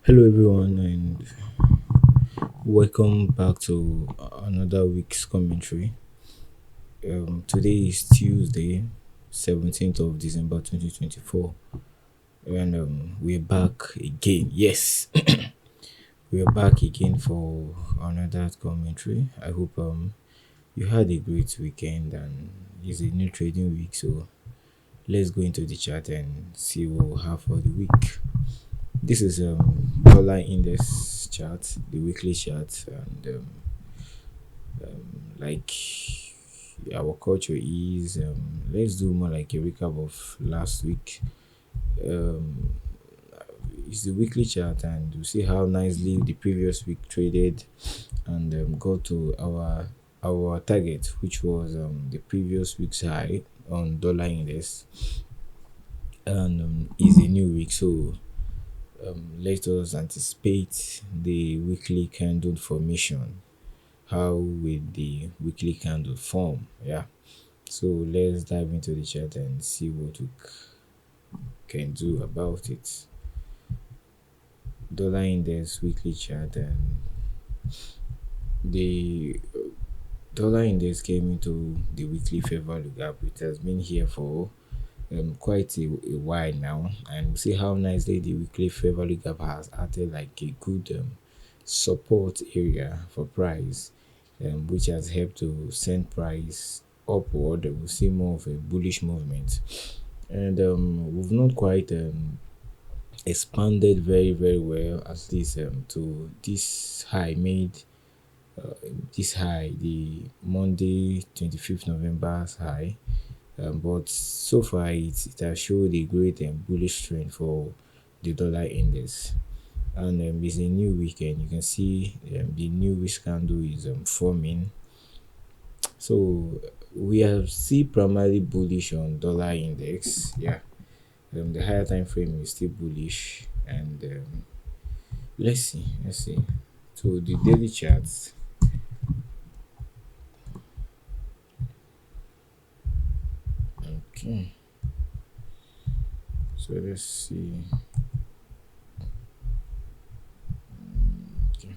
Hello, everyone, and welcome back to another week's commentary. Today is Tuesday, 17th of December 2024, and we're back again. Yes, we're back again for another commentary. I hope you had a great weekend and it's a new trading week, so let's go into the chart and see what we'll have for the week. This is dollar index chart, the weekly chart, and like our culture is let's do more like a recap of last week. Um, it's the weekly chart, and you see how nicely the previous week traded and got to our target, which was the previous week's high on dollar index, and is a new week. So let us anticipate the weekly candle formation. How will the weekly candle form? Yeah. So let's dive into the chart and see what we can do about it. Dollar index weekly chart, and the dollar index came into the weekly fair value gap. It has been here for quite a while now, and see how nicely the weekly fair value gap has acted like a good support area for price, which has helped to send price upward. We'll see more of a bullish movement, and we've not quite expanded very well at least to this high made this high, the Monday 25th November's high, but so far it has showed a great bullish trend for the dollar index, and it's a new weekend. You can see the new wick candle is forming. So we are still primarily bullish on dollar index. Yeah, the higher time frame is still bullish, and let's see. So the daily charts. Okay, so let's see. Okay.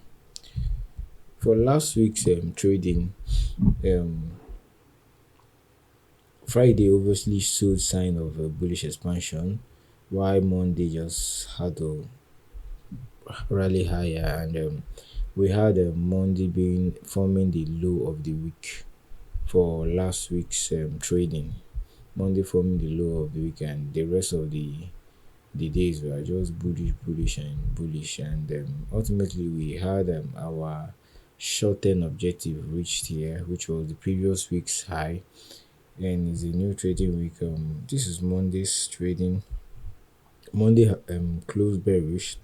For last week's trading, um, Friday obviously showed sign of a bullish expansion, while Monday just had to rally higher, and we had Monday being forming the low of the week for last week's trading. Monday forming the low of the week, and the rest of the days were just bullish, and ultimately we had our short-term objective reached here, which was the previous week's high, and it's a new trading week. This is Monday's trading. Monday closed bearish,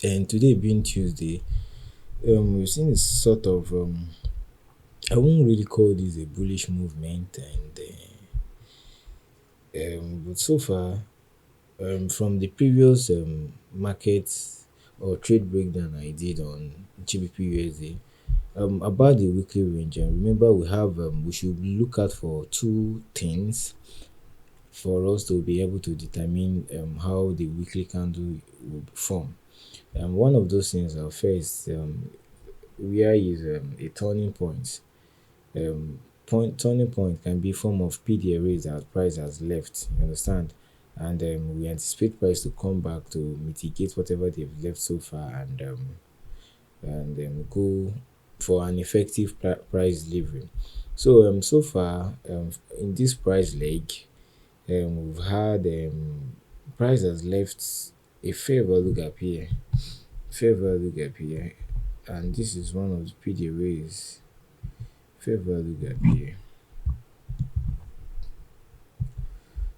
and today being Tuesday, we've seen a sort of I won't really call this a bullish movement, and but so far, from the previous market or trade breakdown I did on GBPUSD, about the weekly range, and remember we should look out for two things for us to be able to determine how the weekly candle will form. One of those things are first, where is a turning point. Turning point can be form of PD arrays that price has left. You understand? And we anticipate price to come back to mitigate whatever they've left so far, and go for an effective price delivery. So so far in this price leg, we've had price has left a fair value gap here, and this is one of the PD arrays. Fair value gap here.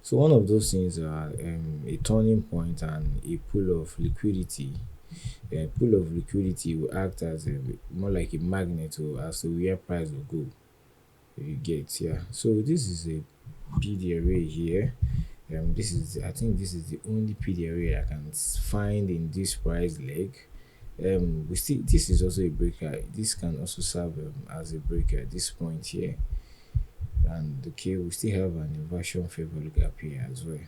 So one of those things are a turning point and a pool of liquidity. A pool of liquidity will act as more like a magnet as to where price will go. You get, yeah. So this is a PD array here. I think this is the only PD array I can find in this price leg. We see this is also a breaker. This can also serve as a breaker at this point here, and okay, we still have an inversion fair value gap here as well.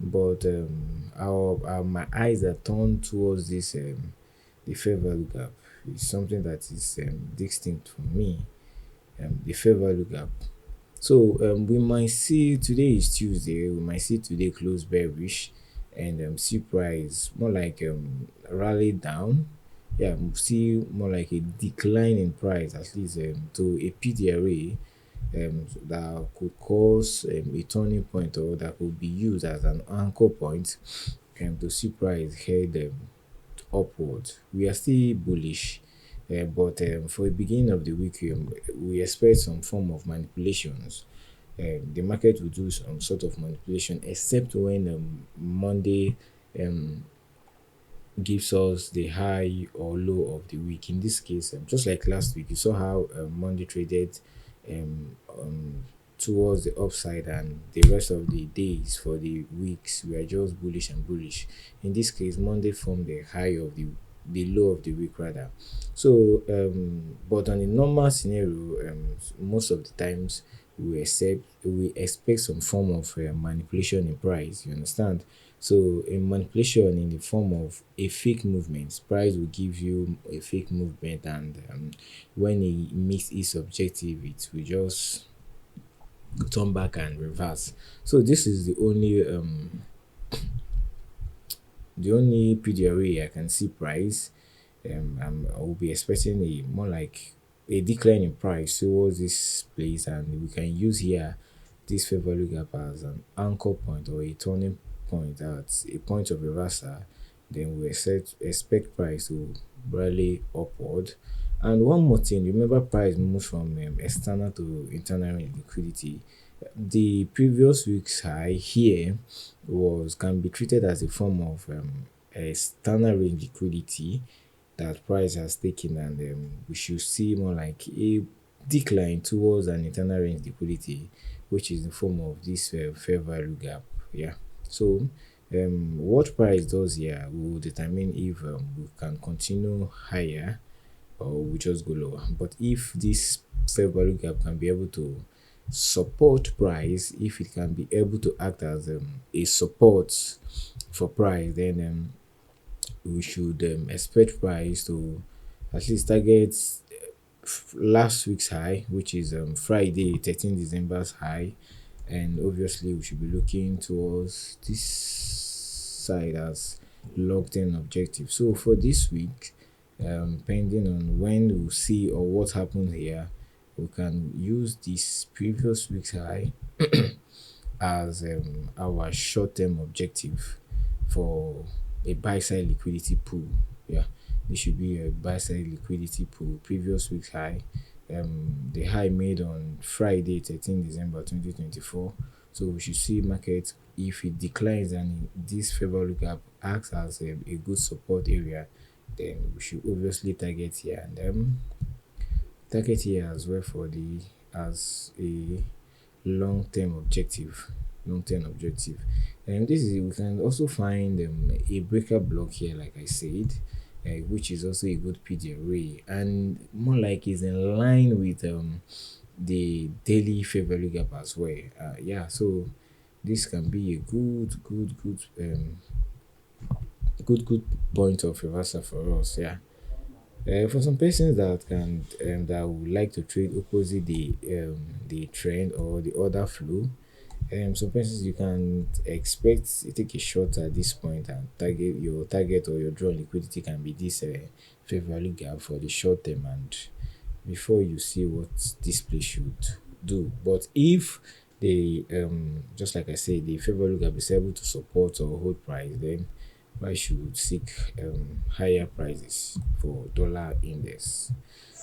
but my eyes are turned towards this the fair value gap. It's something that is distinct for me. The fair value gap. So we might see today is Tuesday. We might see today close bearish, and see price more like rally down. Yeah, we see more like a decline in price, at least to a PDRA that could cause a turning point, or that could be used as an anchor point to see price head upward. We are still bullish, but for the beginning of the week, we expect some form of manipulations. The market will do some sort of manipulation, except when Monday um, gives us the high or low of the week. In this case, just like last week, you saw how Monday traded towards the upside, and the rest of the days for the weeks we are just bullish and bullish. In this case, Monday formed the high of the low of the week rather. So, but on a normal scenario, most of the times we expect some form of manipulation in price. You understand? So a manipulation in the form of a fake movement, price will give you a fake movement, and when it meets its objective, it will just turn back and reverse. So this is the only PDRA I can see price. I will be expecting a more like a decline in price towards this place, and we can use here this fair value gap as an anchor point or a turning point at a point of reversal. Then we expect price to rally upward. And one more thing, remember price moves from external to internal liquidity. The previous week's high here was can be treated as a form of external range liquidity that price has taken, and we should see more like a decline towards an internal range liquidity, which is the form of this fair value gap. Yeah. So what price does here will determine if we can continue higher or we just go lower. But if this fair value gap can be able to support price, if it can be able to act as a support for price, then we should expect price to at least target last week's high, which is Friday 13 December's high, and obviously we should be looking towards this side as locked in objective. So for this week, pending on when we'll see or what happens here, we can use this previous week's high as our short-term objective for a buy side liquidity pool. Yeah, this should be a buy side liquidity pool. Previous week's high, the high made on Friday, 13 December 2024. So we should see market if it declines and this favorable gap acts as a good support area, then we should obviously target here, and target here as well for the as a long-term objective. Long-term objective. And this is we can also find a breaker block here, like I said, which is also a good PD array, and more like is in line with the daily fair value gap as well. Yeah, so this can be a good point of reversal for us. Yeah. For some persons that can that would like to trade opposite the trend or the order flow, some persons you can expect take a shot at this point, and target or your draw liquidity can be this fair value gap for the short term, and before you see what this place should do. But if the just like I said, the fair value gap is able to support or hold price, then I should seek higher prices for dollar index.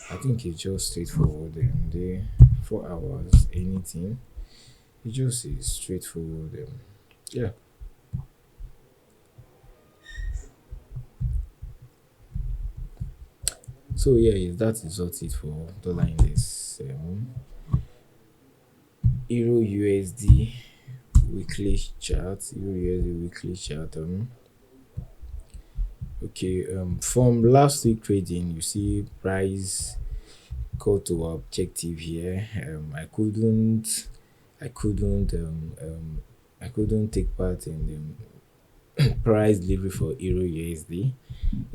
I think it's just straightforward. And the 4 hours, anything, it just is straightforward. Yeah. So yeah, that is what it for dollar index. Euro USD weekly chart. Euro USD weekly chart. Okay. From last week trading, you see price go to objective here. I couldn't couldn't take part in the price delivery for Euro USD.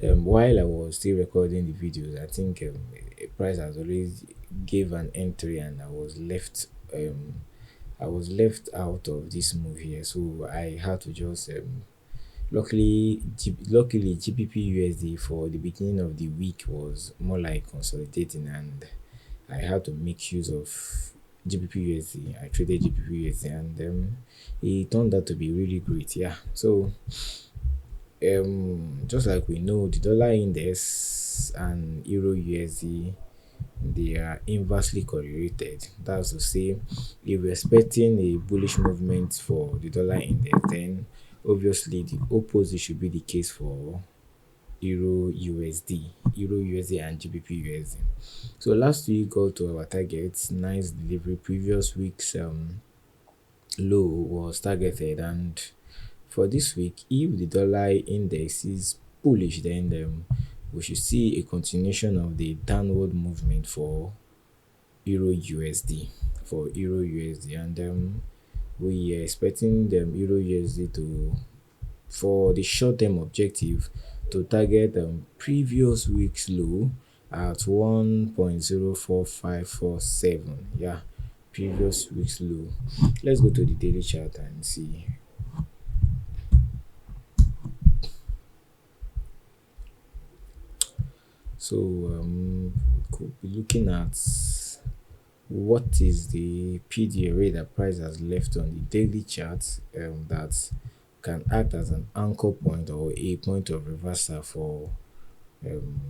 While I was still recording the videos, I think a price has always gave an entry, and I was left out of this move here, so I had to just luckily GBP USD for the beginning of the week was more like consolidating, and I had to make use of GBP USD. I traded GBP USD, and it turned out to be really great. Yeah, so just like we know, the dollar index and Euro USD, they are inversely correlated. That's to say, if we're expecting a bullish movement for the dollar index, then obviously the opposite should be the case for Euro USD and GBP USD. So last week got to our targets, nice delivery. Previous week's low was targeted, and for this week, if the dollar index is bullish, then we should see a continuation of the downward movement for Euro USD and we are expecting the Euro USD to, for the short term objective, to target previous week's low at 1.04547. Yeah, previous week's low. Let's go to the daily chart and see. So we could be looking at what is the PD array that price has left on the daily chart that can act as an anchor point or a point of reversal for um,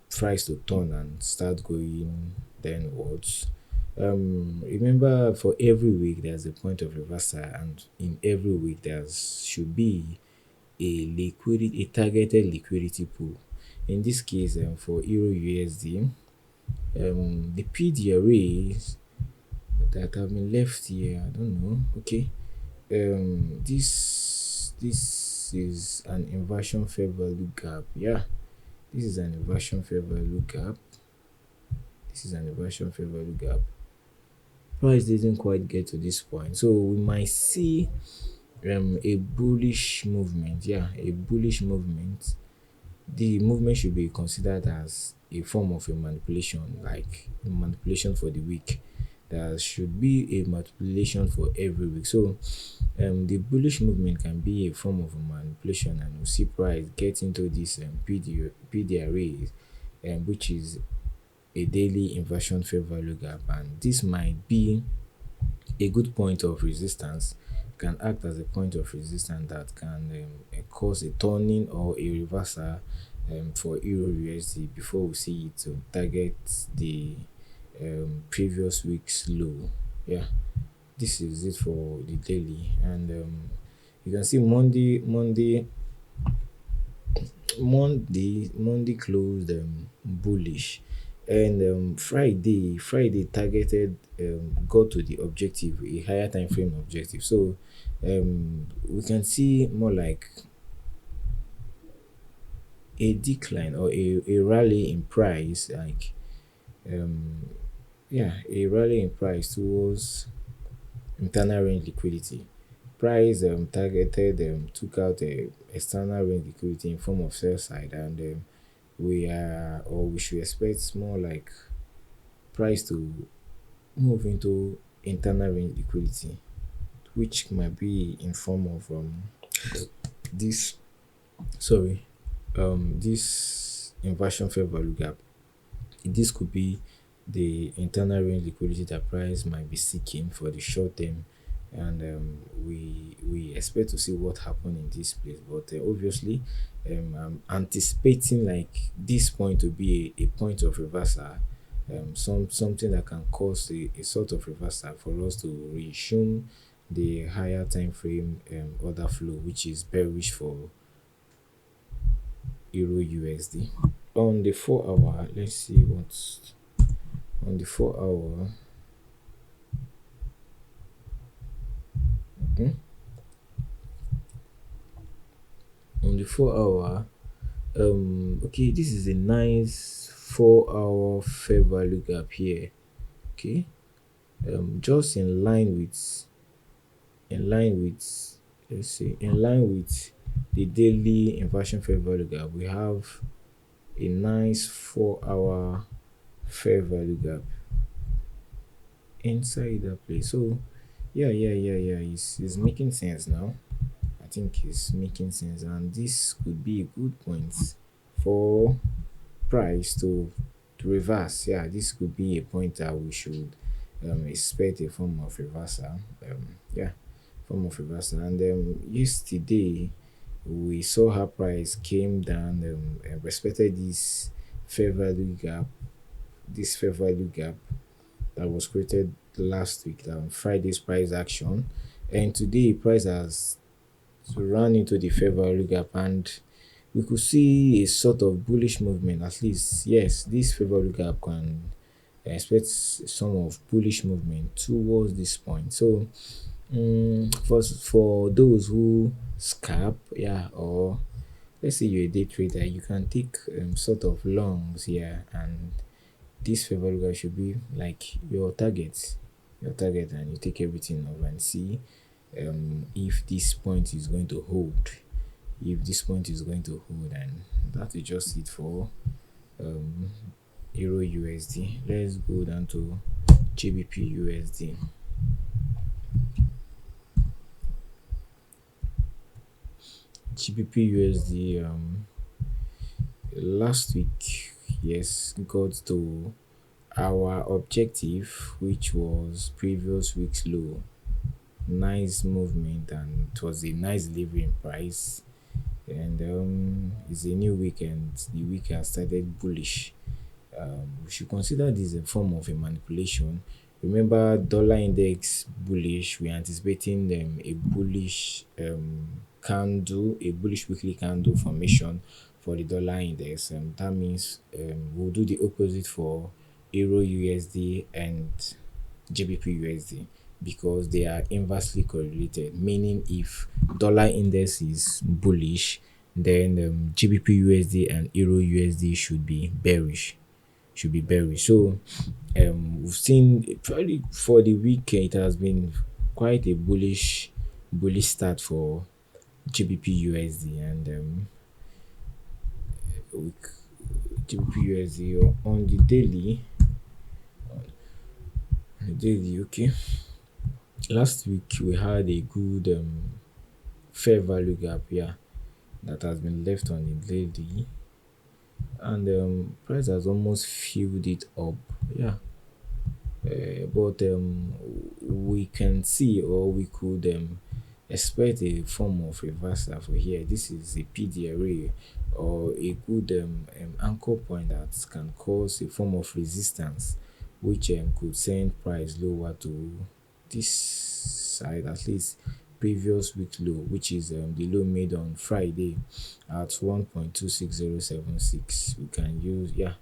price to turn and start going downwards. Remember, for every week there's a point of reversal, and in every week there should be a targeted liquidity pool. In this case, for Euro USD, the PD arrays that have been left here, I don't know. Okay, this is an inversion fair value gap. Yeah, this is an inversion fair value gap. This is an inversion fair value gap. Price didn't quite get to this point, so we might see a bullish movement. Yeah, a bullish movement. The movement should be considered as a form of a manipulation, like a manipulation for the week. There should be a manipulation for every week. So the bullish movement can be a form of a manipulation, and we see price get into this PD array, which is a daily inversion fair value gap, and this might be a good point of resistance, can act as a point of resistance that can cause a turning or a reversal for Euro USD before we see it to target the previous week's low. Yeah, this is it for the daily, and you can see Monday closed bullish, and Friday targeted got to the objective, a higher time frame objective. So we can see more like a decline or a rally in price, like yeah, a rally in price towards internal range liquidity. Price targeted took out external range liquidity in form of sell side, and we should expect more like price to move into internal range liquidity, which might be in form of this sorry this inversion fair value gap. This could be the internal range liquidity that price might be seeking for the short term, and we expect to see what happen in this place. But obviously, I'm anticipating like this point to be a point of reversal, something that can cause a sort of reversal for us to resume the higher time frame order flow, which is bearish for Euro USD. On the 4 hour, let's see what's on the 4 hour. On the 4 hour, okay, this is a nice 4 hour fair value gap here. Okay, just in line with let's see, in line with the daily inversion fair value gap, we have a nice 4 hour fair value gap inside that place. So yeah, it's making sense now. I think it's making sense, and this could be a good point for price to reverse. Yeah, this could be a point that we should expect a form of reversal. Yeah, form of reversal. And yesterday we saw how price came down and respected fair value gap, this fair value gap that was created last week, Friday's price action, and today price has run into the fair value gap, and we could see a sort of bullish movement. At least, yes, this fair value gap can expect some of bullish movement towards this point. So for those who scalp, yeah, or let's say you're a day trader, you can take sort of longs here, and this fair value gap should be like your target, and you take everything off and see if this point is going to hold. If this point is going to hold, and that is just it for um, Euro USD. Let's go down to GBP USD. GBP USD last week, yes, got to our objective, which was previous week's low. Nice movement, and it was a nice delivery in price. And it's a new weekend. The week has started bullish. We should consider this a form of a manipulation. Remember, dollar index bullish. We're anticipating a bullish candle, a bullish weekly candle formation for the dollar index. That means we'll do the opposite for Euro USD and GBP USD, because they are inversely correlated. Meaning, if dollar index is bullish, then GBP USD and Euro USD should be bearish. So we've seen probably for the week it has been quite a bullish start for GBP USD, and week GBP USD on the daily, okay. Last week we had a good fair value gap, yeah, that has been left on the daily, and price has almost filled it up, yeah. But we can see, or we could expect a form of reversal for here. This is a PD array, or a good anchor point that can cause a form of resistance, which could send price lower to this side, at least previous week low, which is the low made on Friday at 1.26076. We can use, yeah,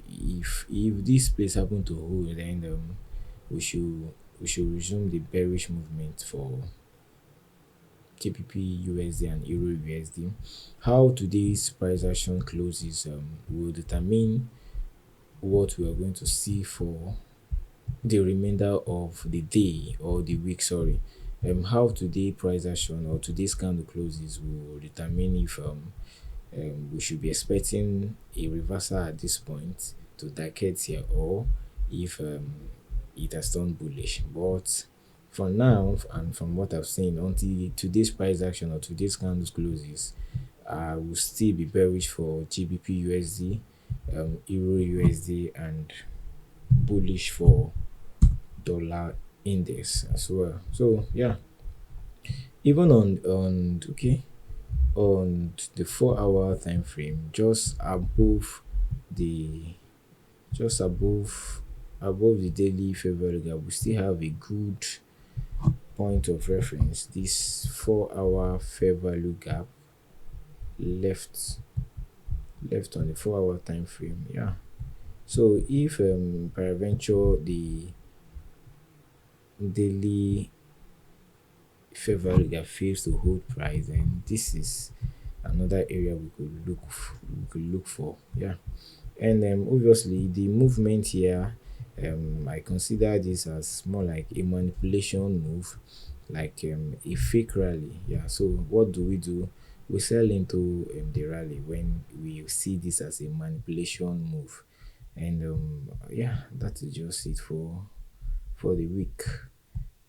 if this place happen to hold, then we should resume the bearish movement for GBP USD and Euro USD. How today's price action closes will determine what we are going to see for the remainder of the day, or the week, sorry. How today price action or today's candle closes will determine if we should be expecting a reversal at this point to target here, or if it has turned bullish. But for now, and from what I've seen, until today's price action or today's candle closes, I will still be bearish for GBP USD, Euro USD, and bullish for dollar index as well. So yeah, even on the 4 hour time frame, the just above the daily fair value gap, we still have a good point of reference. This 4 hour fair value gap left on the 4 hour time frame, yeah. So if peradventure the daily fair value gap fails to hold price, then this is another area we could look for, yeah. And obviously the movement here, I consider this as more like a manipulation move, like a fake rally. Yeah. So what do? We sell into the rally when we see this as a manipulation move, and yeah, that is just it for the week.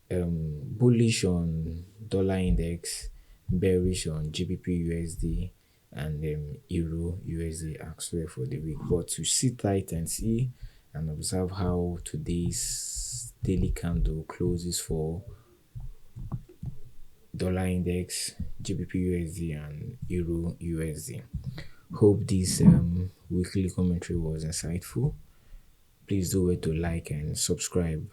Bullish on dollar index, bearish on GBP USD, and Euro USD actually for the week. But to sit tight and see and observe how today's daily candle closes for dollar index, GBP USD, and Euro USD. Hope this weekly commentary was insightful. Please do wait to like and subscribe.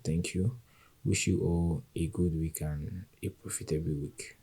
Thank you. Wish you all a good week and a profitable week.